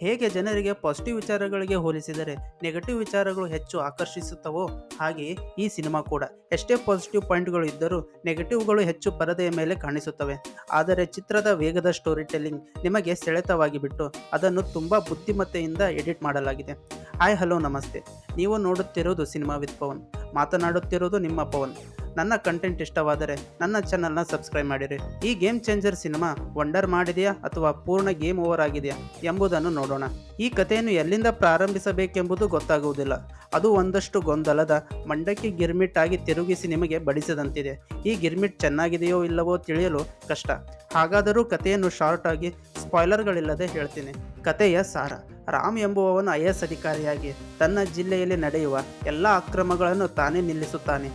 ಹೇಗೆ ಜನರಿಗೆ ಪಾಸಿಟಿವ್ ವಿಚಾರಗಳಿಗೆ ಹೋಲಿಸಿದರೆ ನೆಗೆಟಿವ್ ವಿಚಾರಗಳು ಹೆಚ್ಚು ಆಕರ್ಷಿಸುತ್ತವೋ ಹಾಗೆಯೇ ಈ ಸಿನಿಮಾ ಕೂಡ ಎಷ್ಟೇ ಪಾಸಿಟಿವ್ ಪಾಯಿಂಟ್ಗಳು ಇದ್ದರೂ ನೆಗೆಟಿವ್ಗಳು ಹೆಚ್ಚು ಪರದೆಯ ಮೇಲೆ ಕಾಣಿಸುತ್ತವೆ. ಆದರೆ ಚಿತ್ರದ ವೇಗದ ಸ್ಟೋರಿ ಟೆಲ್ಲಿಂಗ್ ನಿಮಗೆ ಸೆಳೆತವಾಗಿ ಬಿಟ್ಟು ಅದನ್ನು ತುಂಬ ಬುದ್ಧಿಮತ್ತೆಯಿಂದ ಎಡಿಟ್ ಮಾಡಲಾಗಿದೆ. ಹಾಯ್ ಹಲೋ ನಮಸ್ತೆ, ನೀವು ನೋಡುತ್ತಿರುವುದು ಸಿನಿಮಾ ವಿತ್ ಪವನ್, ಮಾತನಾಡುತ್ತಿರುವುದು ನಿಮ್ಮ ಪವನ್. ನನ್ನ ಕಂಟೆಂಟ್ ಇಷ್ಟವಾದರೆ ನನ್ನ ಚಾನಲ್ನ ಸಬ್ಸ್ಕ್ರೈಬ್ ಮಾಡಿರಿ. ಈ ಗೇಮ್ ಚೇಂಜರ್ ಸಿನಿಮಾ ವಂಡರ್ ಮಾಡಿದೆಯಾ ಅಥವಾ ಪೂರ್ಣ ಗೇಮ್ ಓವರ್ ಆಗಿದೆಯಾ ಎಂಬುದನ್ನು ನೋಡೋಣ. ಈ ಕಥೆಯನ್ನು ಎಲ್ಲಿಂದ ಪ್ರಾರಂಭಿಸಬೇಕೆಂಬುದು ಗೊತ್ತಾಗುವುದಿಲ್ಲ. ಅದು ಒಂದಷ್ಟು ಗೊಂದಲದ ಮಂಡಕ್ಕಿ ಗಿರ್ಮಿಟ್ ಆಗಿ ತಿರುಗಿಸಿ ನಿಮಗೆ ಬಡಿಸಿದಂತಿದೆ. ಈ ಗಿರ್ಮಿಟ್ ಚೆನ್ನಾಗಿದೆಯೋ ಇಲ್ಲವೋ ತಿಳಿಯಲು ಕಷ್ಟ. ಹಾಗಾದರೂ ಕಥೆಯನ್ನು ಶಾರ್ಟ್ ಆಗಿ ಸ್ಪಾಯ್ಲರ್ಗಳಿಲ್ಲದೆ ಹೇಳ್ತೀನಿ. ಕಥೆಯ ಸಾರ: ರಾಮ್ ಎಂಬುವವನು IAS ಅಧಿಕಾರಿಯಾಗಿ ತನ್ನ ಜಿಲ್ಲೆಯಲ್ಲಿ ನಡೆಯುವ ಎಲ್ಲ ಅಕ್ರಮಗಳನ್ನು ತಾನೇ ನಿಲ್ಲಿಸುತ್ತಾನೆ.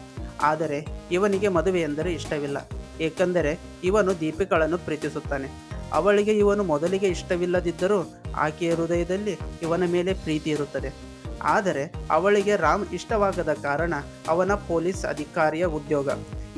ಆದರೆ ಇವನಿಗೆ ಮದುವೆ ಎಂದರೆ ಇಷ್ಟವಿಲ್ಲ, ಏಕೆಂದರೆ ಇವನು ದೀಪಿಕಳನ್ನು ಪ್ರೀತಿಸುತ್ತಾನೆ. ಅವಳಿಗೆ ಇವನು ಮೊದಲಿಗೆ ಇಷ್ಟವಿಲ್ಲದಿದ್ದರೂ ಆಕೆಯ ಹೃದಯದಲ್ಲಿ ಇವನ ಮೇಲೆ ಪ್ರೀತಿ ಇರುತ್ತದೆ. ಆದರೆ ಅವಳಿಗೆ ರಾಮ್ ಇಷ್ಟವಾಗದ ಕಾರಣ ಅವನ ಪೊಲೀಸ್ ಅಧಿಕಾರಿಯ ಉದ್ಯೋಗ.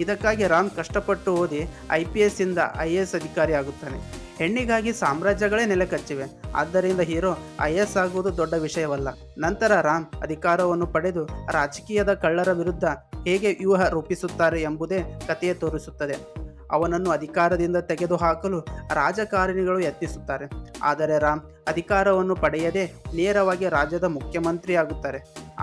ಇದಕ್ಕಾಗಿ ರಾಮ್ ಕಷ್ಟಪಟ್ಟು ಓದಿ IPS ಇಂದ IAS ಅಧಿಕಾರಿ ಆಗುತ್ತಾನೆ. ಹೆಣ್ಣಿಗಾಗಿ ಸಾಮ್ರಾಜ್ಯಗಳೇ ನೆಲೆಕಚ್ಚಿವೆ. ಆದ್ದರಿಂದ ಹೀರೋ IAS ಆಗುವುದು ದೊಡ್ಡ ವಿಷಯವಲ್ಲ. ನಂತರ ರಾಮ್ ಅಧಿಕಾರವನ್ನು ಪಡೆದು ರಾಜಕೀಯದ ಕಳ್ಳರ ವಿರುದ್ಧ ಹೇಗೆ ವ್ಯೂಹ ರೂಪಿಸುತ್ತಾರೆ ಎಂಬುದೇ ಕಥೆಯ ತೋರಿಸುತ್ತದೆ. ಅವನನ್ನು ಅಧಿಕಾರದಿಂದ ತೆಗೆದುಹಾಕಲು ರಾಜಕಾರಣಿಗಳು ಯತ್ನಿಸುತ್ತಾರೆ. ಆದರೆ ರಾಮ್ ಅಧಿಕಾರವನ್ನು ಪಡೆಯದೆ ನೇರವಾಗಿ ರಾಜ್ಯದ ಮುಖ್ಯಮಂತ್ರಿಯಾಗುತ್ತಾರೆ.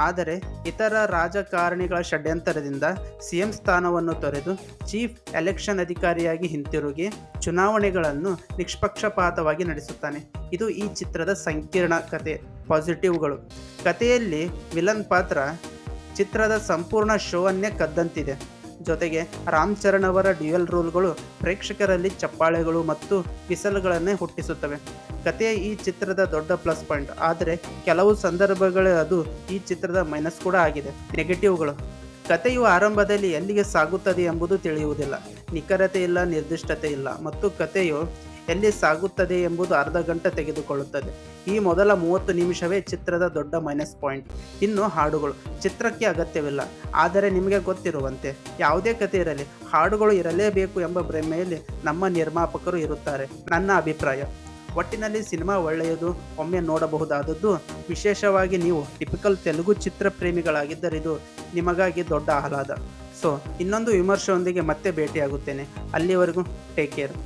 ಆದರೆ ಇತರ ರಾಜಕಾರಣಿಗಳ ಷಡ್ಯಂತರದಿಂದ CM ಸ್ಥಾನವನ್ನು ತೊರೆದು ಚೀಫ್ ಎಲೆಕ್ಷನ್ ಅಧಿಕಾರಿಯಾಗಿ ಹಿಂತಿರುಗಿ ಚುನಾವಣೆಗಳನ್ನು ನಿಷ್ಪಕ್ಷಪಾತವಾಗಿ ನಡೆಸುತ್ತಾನೆ. ಇದು ಈ ಚಿತ್ರದ ಸಂಕೀರ್ಣ ಕತೆ. ಪಾಸಿಟಿವ್ಗಳು: ಕಥೆಯಲ್ಲಿ ವಿಲನ್ ಪಾತ್ರ ಚಿತ್ರದ ಸಂಪೂರ್ಣ ಶೋವನ್ನೇ ಕದ್ದಂತಿದೆ. ಜೊತೆಗೆ ರಾಮ್ ಚರಣ್ ಅವರ ಡ್ಯುಯಲ್ ರೋಲ್ಗಳು ಪ್ರೇಕ್ಷಕರಲ್ಲಿ ಚಪ್ಪಾಳೆಗಳು ಮತ್ತು ವಿಸಲ್ಗಳನ್ನೇ ಹುಟ್ಟಿಸುತ್ತವೆ. ಕಥೆಯ ಈ ಚಿತ್ರದ ದೊಡ್ಡ ಪ್ಲಸ್ ಪಾಯಿಂಟ್. ಆದರೆ ಕೆಲವು ಸಂದರ್ಭಗಳು ಅದು ಈ ಚಿತ್ರದ ಮೈನಸ್ ಕೂಡ ಆಗಿದೆ. ನೆಗೆಟಿವ್ಗಳು: ಕಥೆಯು ಆರಂಭದಲ್ಲಿ ಎಲ್ಲಿಗೆ ಸಾಗುತ್ತದೆ ಎಂಬುದು ತಿಳಿಯುವುದಿಲ್ಲ. ನಿಖರತೆ ಇಲ್ಲ, ನಿರ್ದಿಷ್ಟತೆ ಇಲ್ಲ, ಮತ್ತು ಕಥೆಯು ಎಲ್ಲಿ ಸಾಗುತ್ತದೆ ಎಂಬುದು ಅರ್ಧ ಗಂಟೆ ತೆಗೆದುಕೊಳ್ಳುತ್ತದೆ. ಈ ಮೊದಲ 30 ನಿಮಿಷವೇ ಚಿತ್ರದ ದೊಡ್ಡ ಮೈನಸ್ ಪಾಯಿಂಟ್. ಇನ್ನು ಹಾಡುಗಳು: ಚಿತ್ರಕ್ಕೆ ಅಗತ್ಯವಿಲ್ಲ, ಆದರೆ ನಿಮಗೆ ಗೊತ್ತಿರುವಂತೆ ಯಾವುದೇ ಕಥೆ ಇರಲಿ ಹಾಡುಗಳು ಇರಲೇಬೇಕು ಎಂಬ ಭ್ರಮೆಯಲ್ಲಿ ನಮ್ಮ ನಿರ್ಮಾಪಕರು ಇರುತ್ತಾರೆ. ನನ್ನ ಅಭಿಪ್ರಾಯ: ಒಟ್ಟಿನಲ್ಲಿ ಸಿನಿಮಾ ಒಳ್ಳೆಯದು, ಒಮ್ಮೆ ನೋಡಬಹುದಾದದ್ದು. ವಿಶೇಷವಾಗಿ ನೀವು ಟಿಪಿಕಲ್ ತೆಲುಗು ಚಿತ್ರ ಪ್ರೇಮಿಗಳಾಗಿದ್ದರೆ ಇದು ನಿಮಗಾಗಿ ದೊಡ್ಡ ಆಹ್ಲಾದ. ಸೊ ಇನ್ನೊಂದು ವಿಮರ್ಶೆಯೊಂದಿಗೆ ಮತ್ತೆ ಭೇಟಿಯಾಗುತ್ತೇನೆ. ಅಲ್ಲಿವರೆಗೂ ಟೇಕ್ ಕೇರ್.